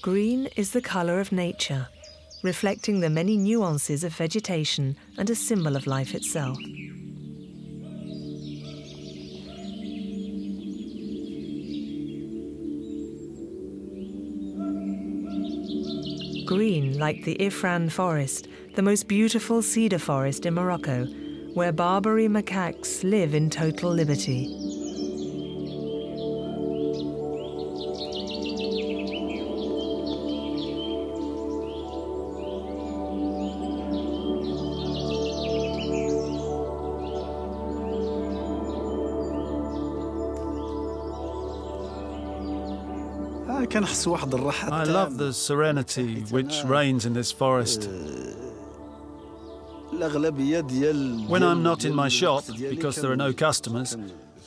Green is the colour of nature, reflecting the many nuances of vegetation and a symbol of life itself. Green, like the Ifran forest, the most beautiful cedar forest in Morocco, where Barbary macaques live in total liberty. I love the serenity which reigns in this forest. When I'm not in my shop, because there are no customers,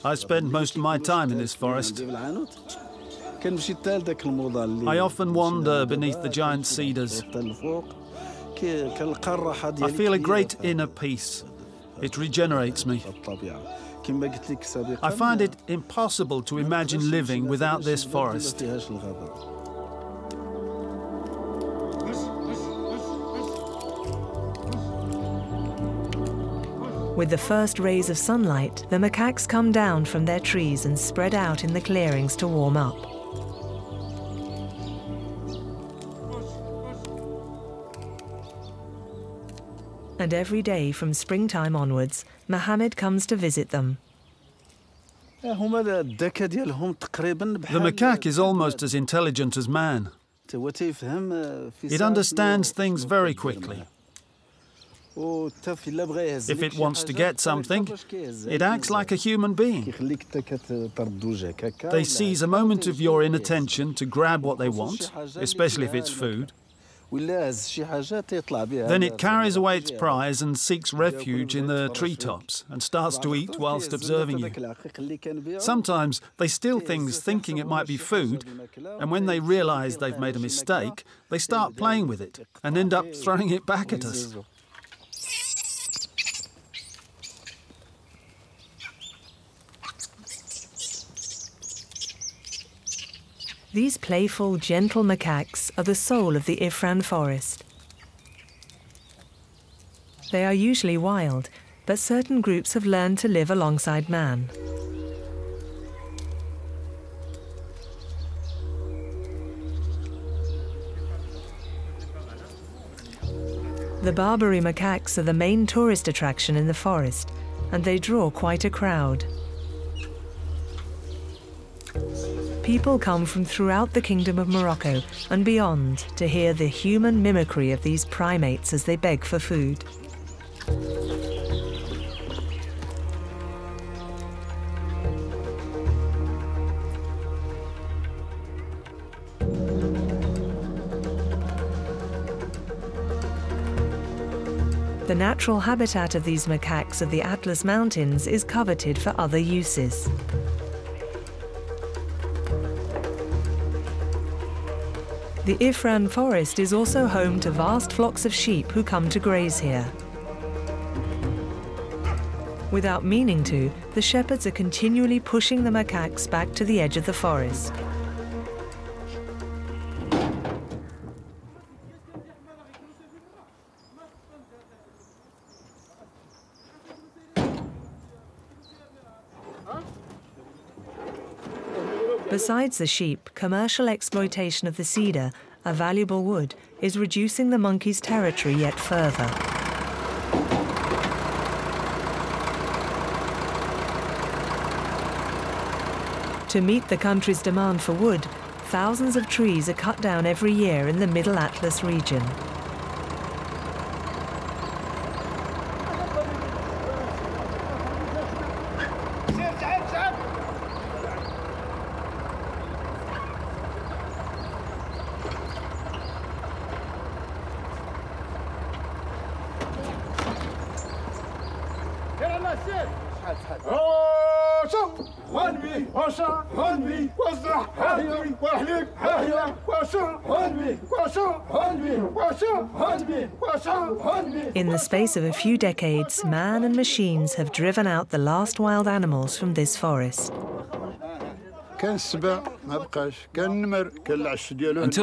I spend most of my time in this forest. I often wander beneath the giant cedars. I feel a great inner peace. It regenerates me. I find it impossible to imagine living without this forest. With the first rays of sunlight, the macaques come down from their trees and spread out in the clearings to warm up. And every day from springtime onwards, Mohammed comes to visit them. The macaque is almost as intelligent as man. It understands things very quickly. If it wants to get something, it acts like a human being. They seize a moment of your inattention to grab what they want, especially if it's food. Then it carries away its prize and seeks refuge in the treetops and starts to eat whilst observing you. Sometimes they steal things thinking it might be food, and when they realize they've made a mistake, they start playing with it and end up throwing it back at us. These playful, gentle macaques are the soul of the Ifran forest. They are usually wild, but certain groups have learned to live alongside man. The Barbary macaques are the main tourist attraction in the forest, and they draw quite a crowd. People come from throughout the Kingdom of Morocco and beyond to hear the human mimicry of these primates as they beg for food. The natural habitat of these macaques of the Atlas Mountains is coveted for other uses. The Ifran forest is also home to vast flocks of sheep who come to graze here. Without meaning to, the shepherds are continually pushing the macaques back to the edge of the forest. Besides the sheep, commercial exploitation of the cedar, a valuable wood, is reducing the monkeys' territory yet further. To meet the country's demand for wood, thousands of trees are cut down every year in the Middle Atlas region. In the space of a few decades, man and machines have driven out the last wild animals from this forest. Until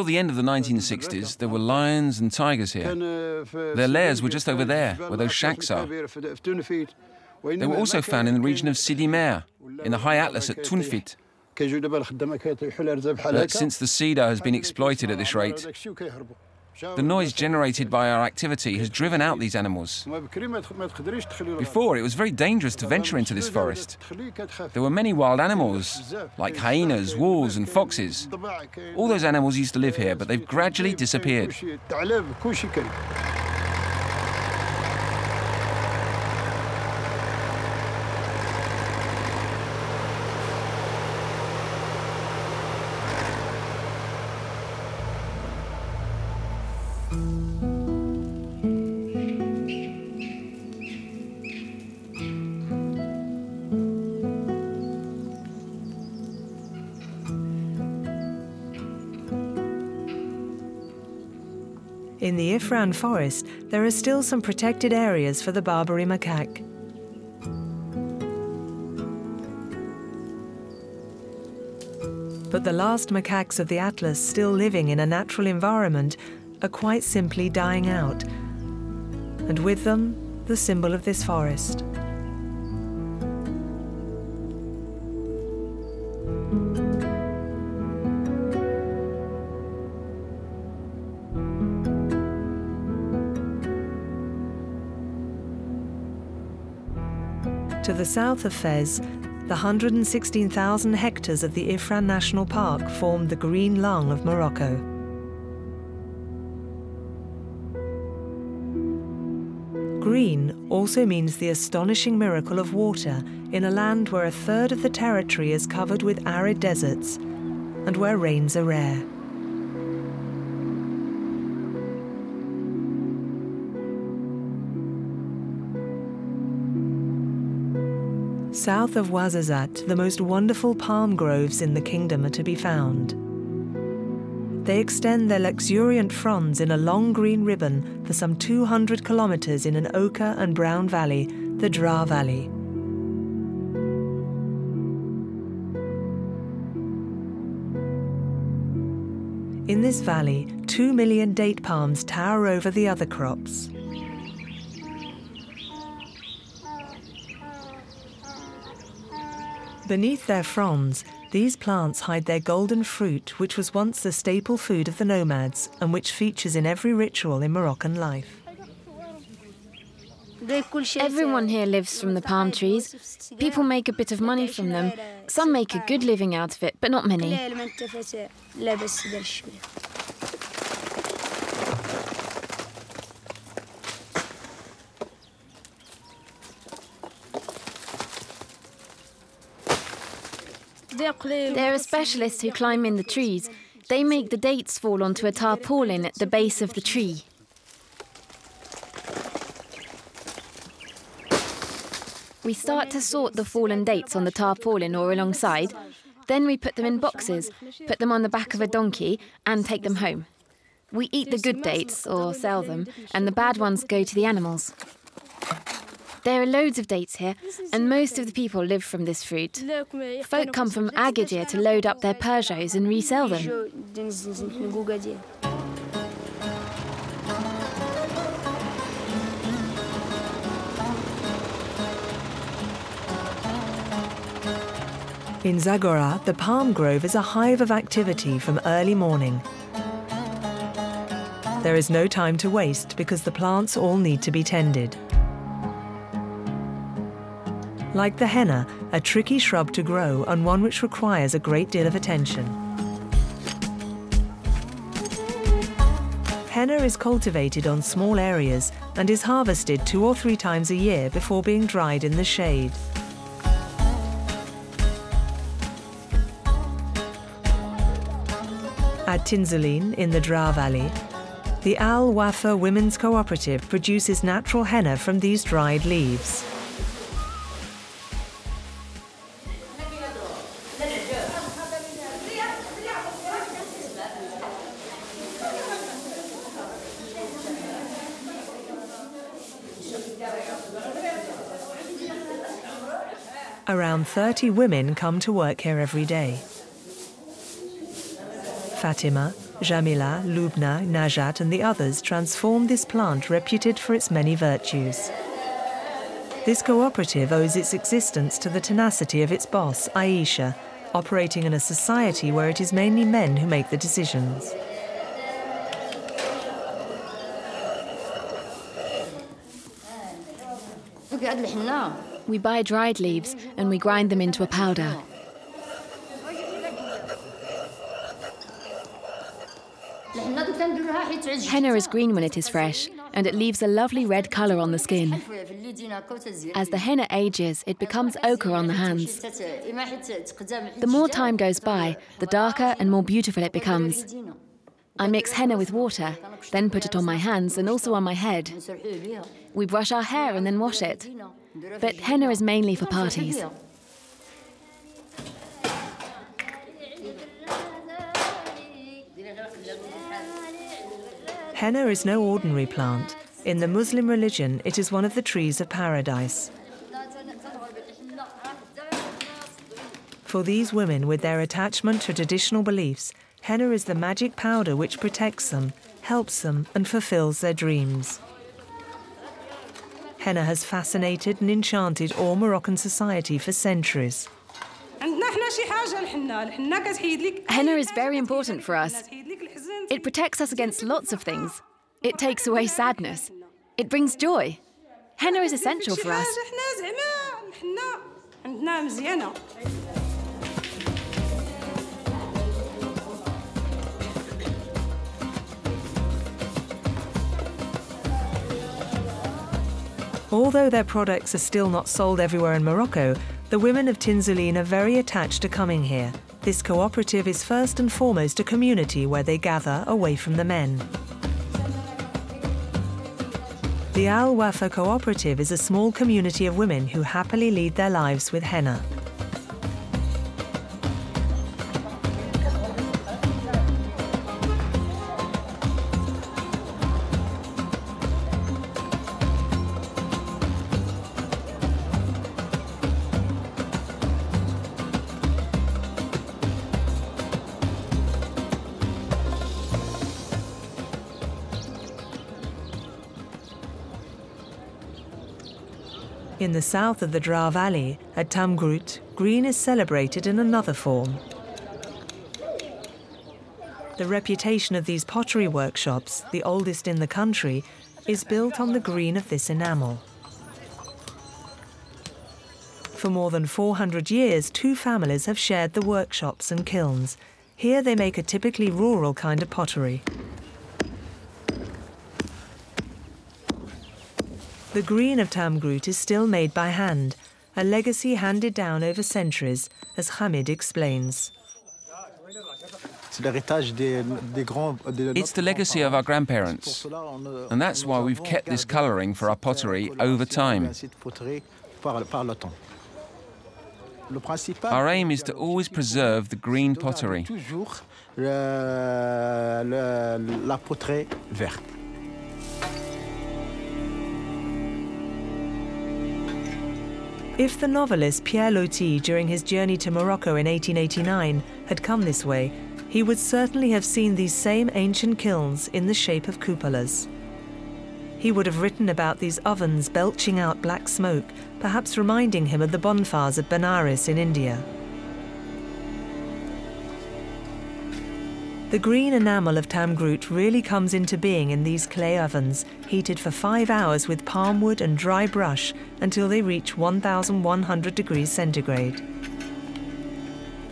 the end of the 1960s, there were lions and tigers here. Their lairs were just over there, where those shacks are. They were also found in the region of Sidi Mer, in the High Atlas at Tunfit. But since the cedar has been exploited at this rate, the noise generated by our activity has driven out these animals. Before, it was very dangerous to venture into this forest. There were many wild animals, like hyenas, wolves and foxes. All those animals used to live here, but they've gradually disappeared. In the Ifran forest, there are still some protected areas for the Barbary macaque. But the last macaques of the Atlas still living in a natural environment are quite simply dying out, and with them, the symbol of this forest. To the south of Fez, the 116,000 hectares of the Ifran National Park formed the green lung of Morocco. Green also means the astonishing miracle of water in a land where a third of the territory is covered with arid deserts and where rains are rare. South of Ouarzazate, the most wonderful palm groves in the kingdom are to be found. They extend their luxuriant fronds in a long green ribbon for some 200 kilometers in an ochre and brown valley, the Dra Valley. In this valley, 2 million date palms tower over the other crops. Beneath their fronds, these plants hide their golden fruit, which was once the staple food of the nomads and which features in every ritual in Moroccan life. Everyone here lives from the palm trees. People make a bit of money from them. Some make a good living out of it, but not many. There are specialists who climb in the trees. They make the dates fall onto a tarpaulin at the base of the tree. We start to sort the fallen dates on the tarpaulin or alongside. Then we put them in boxes, put them on the back of a donkey and take them home. We eat the good dates, or sell them, and the bad ones go to the animals. There are loads of dates here, and most of the people live from this fruit. Folk come from Agadir to load up their Peugeots and resell them. In Zagora, the palm grove is a hive of activity from early morning. There is no time to waste because the plants all need to be tended. Like the henna, a tricky shrub to grow and one which requires a great deal of attention. Henna is cultivated on small areas and is harvested 2 or 3 times a year before being dried in the shade. At Tinzaline, in the Dra Valley, the Al Wafa Women's Cooperative produces natural henna from these dried leaves. Around 30 women come to work here every day. Fatima, Jamila, Lubna, Najat and the others transformed this plant reputed for its many virtues. This cooperative owes its existence to the tenacity of its boss, Aisha, operating in a society where it is mainly men who make the decisions. We buy dried leaves and we grind them into a powder. Henna is green when it is fresh, and it leaves a lovely red colour on the skin. As the henna ages, it becomes ochre on the hands. The more time goes by, the darker and more beautiful it becomes. I mix henna with water, then put it on my hands and also on my head. We brush our hair and then wash it. But henna is mainly for parties. Henna is no ordinary plant. In the Muslim religion, it is one of the trees of paradise. For these women, with their attachment to traditional beliefs, henna is the magic powder which protects them, helps them, and fulfills their dreams. Henna has fascinated and enchanted all Moroccan society for centuries. Henna is very important for us. It protects us against lots of things. It takes away sadness. It brings joy. Henna is essential for us. Although their products are still not sold everywhere in Morocco, the women of Tinzoulin are very attached to coming here. This cooperative is first and foremost a community where they gather away from the men. The Al Wafa cooperative is a small community of women who happily lead their lives with henna. In the south of the Dra Valley, at Tamgroot, green is celebrated in another form. The reputation of these pottery workshops, the oldest in the country, is built on the green of this enamel. For more than 400 years, two families have shared the workshops and kilns. Here they make a typically rural kind of pottery. The green of Tamgroot is still made by hand, a legacy handed down over centuries, as Hamid explains. It's the legacy of our grandparents, and that's why we've kept this colouring for our pottery over time. Our aim is to always preserve the green pottery. If the novelist Pierre Loti, during his journey to Morocco in 1889, had come this way, he would certainly have seen these same ancient kilns in the shape of cupolas. He would have written about these ovens belching out black smoke, perhaps reminding him of the bonfires at Benares in India. The green enamel of Tamgroot really comes into being in these clay ovens, heated for 5 hours with palm wood and dry brush until they reach 1,100 degrees centigrade.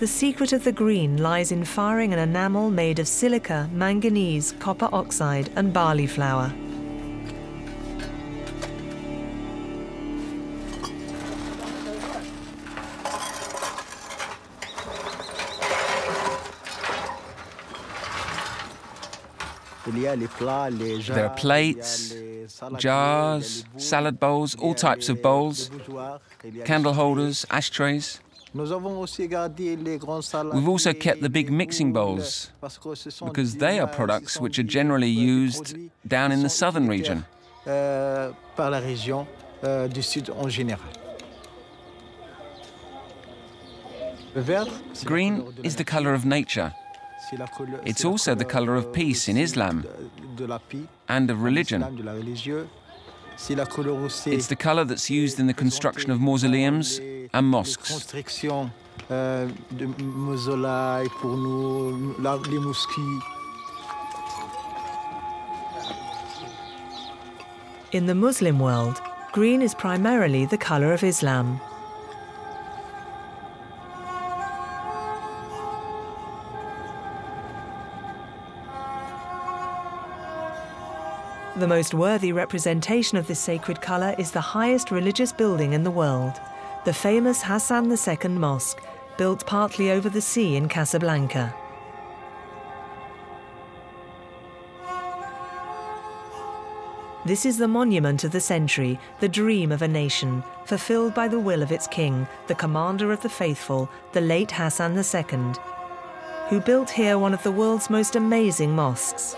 The secret of the green lies in firing an enamel made of silica, manganese, copper oxide and barley flour. There are plates, jars, salad bowls, all types of bowls, candle holders, ashtrays. We've also kept the big mixing bowls, because they are products which are generally used down in the southern region. Green is the colour of nature. It's also the colour of peace in Islam and of religion. It's the colour that's used in the construction of mausoleums and mosques. In the Muslim world, green is primarily the colour of Islam. The most worthy representation of this sacred colour is the highest religious building in the world, the famous Hassan Ii Mosque, built partly over the sea in Casablanca. This is the monument of the century, the dream of a nation, fulfilled by the will of its king, the commander of the faithful, the late Hassan II, who built here one of the world's most amazing mosques.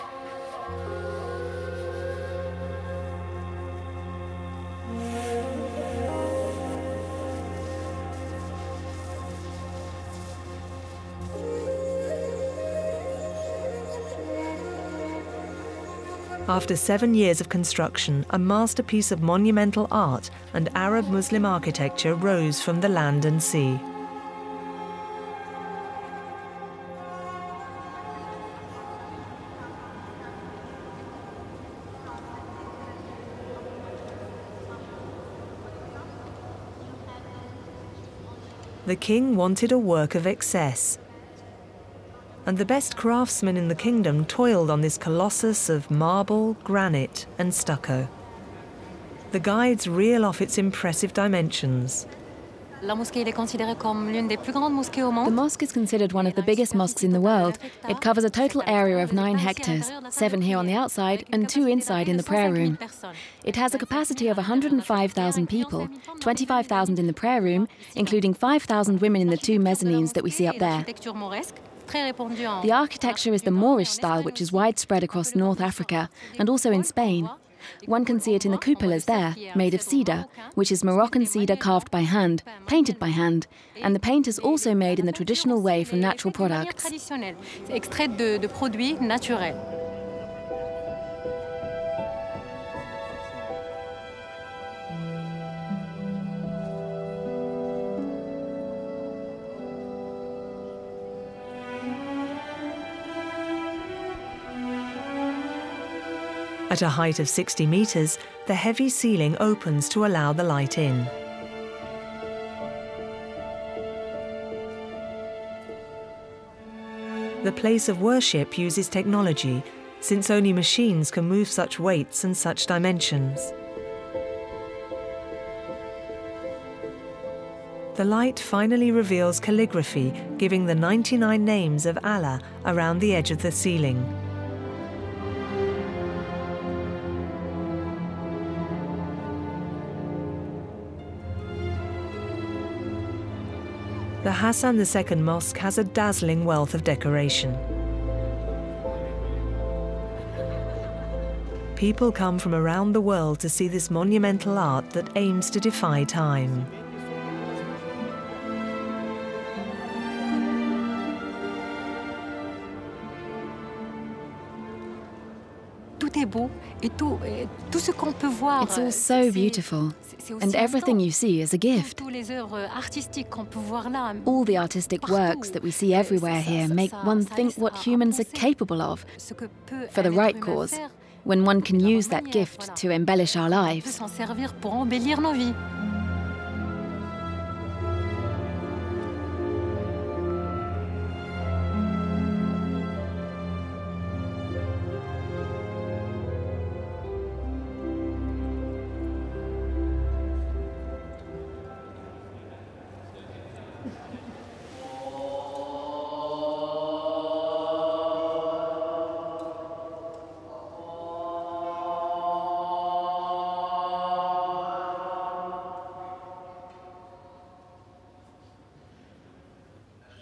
After 7 years of construction, a masterpiece of monumental art and Arab Muslim architecture rose from the land and sea. The king wanted a work of excess, and the best craftsmen in the kingdom toiled on this colossus of marble, granite and stucco. The guides reel off its impressive dimensions. The mosque is considered one of the biggest mosques in the world. It covers a total area of 9 hectares, 7 here on the outside and 2 inside in the prayer room. It has a capacity of 105,000 people, 25,000 in the prayer room, including 5,000 women in the 2 mezzanines that we see up there. The architecture is the Moorish style, which is widespread across North Africa and also in Spain. One can see it in the cupolas there, made of cedar, which is Moroccan cedar carved by hand, painted by hand, and the paint is also made in the traditional way from natural products. At a height of 60 meters, the heavy ceiling opens to allow the light in. The place of worship uses technology, since only machines can move such weights and such dimensions. The light finally reveals calligraphy, giving the 99 names of Allah around the edge of the ceiling. The Hassan II Mosque has a dazzling wealth of decoration. People come from around the world to see this monumental art that aims to defy time. It's all so beautiful, and everything you see is a gift. All the artistic works that we see everywhere here make one think what humans are capable of, for the right cause, when one can use that gift to embellish our lives.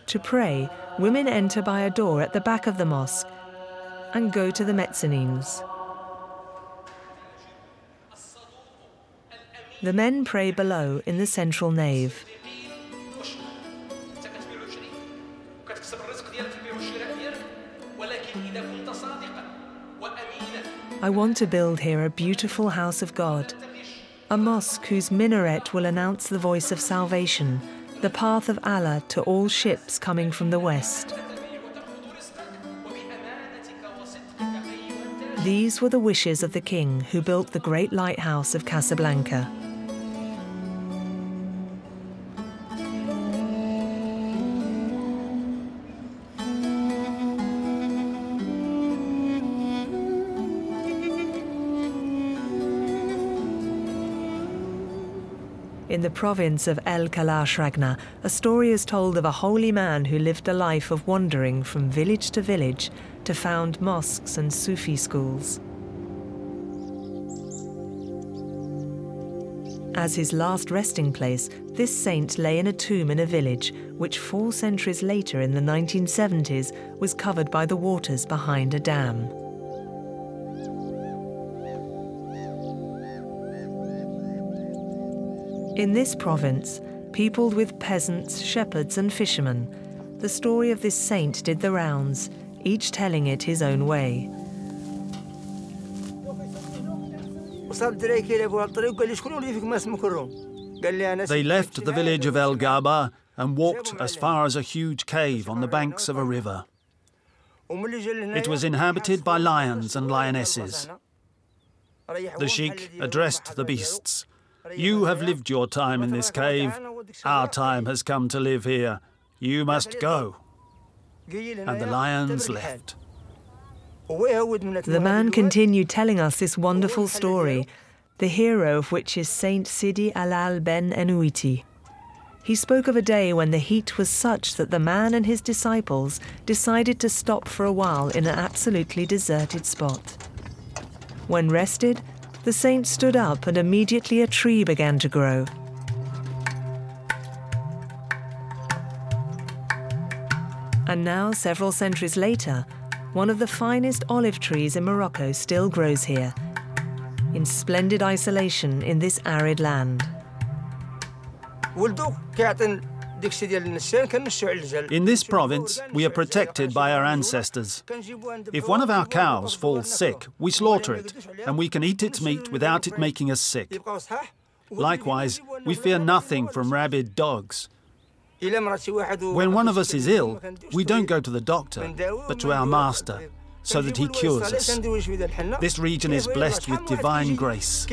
To pray, women enter by a door at the back of the mosque and go to the mezzanines. The men pray below in the central nave. I want to build here a beautiful house of God, a mosque whose minaret will announce the voice of salvation, the path of Allah to all ships coming from the west. These were the wishes of the king who built the great lighthouse of Casablanca. In the province of El Kalash-Ragna, a story is told of a holy man who lived a life of wandering from village to village to found mosques and Sufi schools. As his last resting place, this saint lay in a tomb in a village, which 4 centuries later, in the 1970s, was covered by the waters behind a dam. In this province, peopled with peasants, shepherds and fishermen, the story of this saint did the rounds, each telling it his own way. They left the village of El Gaba and walked as far as a huge cave on the banks of a river. It was inhabited by lions and lionesses. The sheikh addressed the beasts. "You have lived your time in this cave. Our time has come to live here. You must go." And the lions left. The man continued telling us this wonderful story, the hero of which is Saint Sidi Alal ben Enuiti. He spoke of a day when the heat was such that the man and his disciples decided to stop for a while in an absolutely deserted spot. When rested, the saint stood up and immediately a tree began to grow. And now, several centuries later, one of the finest olive trees in Morocco still grows here, in splendid isolation in this arid land. In this province, we are protected by our ancestors. If one of our cows falls sick, we slaughter it, and we can eat its meat without it making us sick. Likewise, we fear nothing from rabid dogs. When one of us is ill, we don't go to the doctor, but to our master, so that he cures us. This region is blessed with divine grace.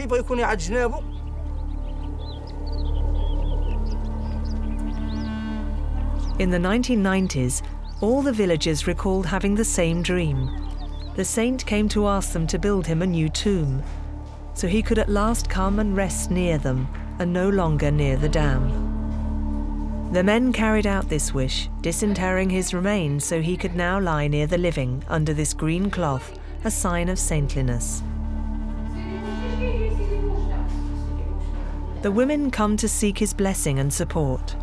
In the 1990s, all the villagers recalled having the same dream. The saint came to ask them to build him a new tomb, so he could at last come and rest near them, and no longer near the dam. The men carried out this wish, disinterring his remains so he could now lie near the living, under this green cloth, a sign of saintliness. The women come to seek his blessing and support.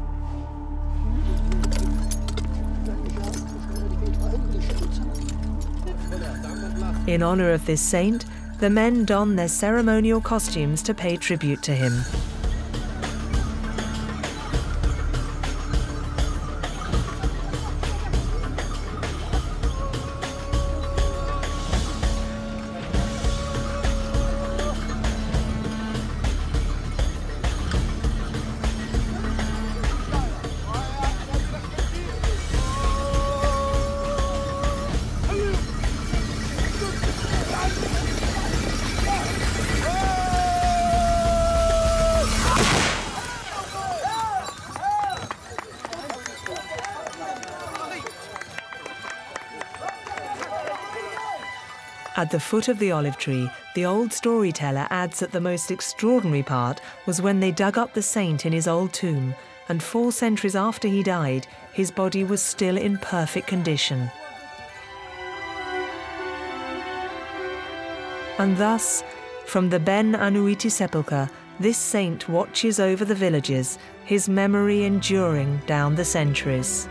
In honor of this saint, the men don their ceremonial costumes to pay tribute to him. At the foot of the olive tree, the old storyteller adds that the most extraordinary part was when they dug up the saint in his old tomb, and 4 centuries after he died, his body was still in perfect condition. And thus, from the Ben Anuiti sepulchre, this saint watches over the villages, his memory enduring down the centuries.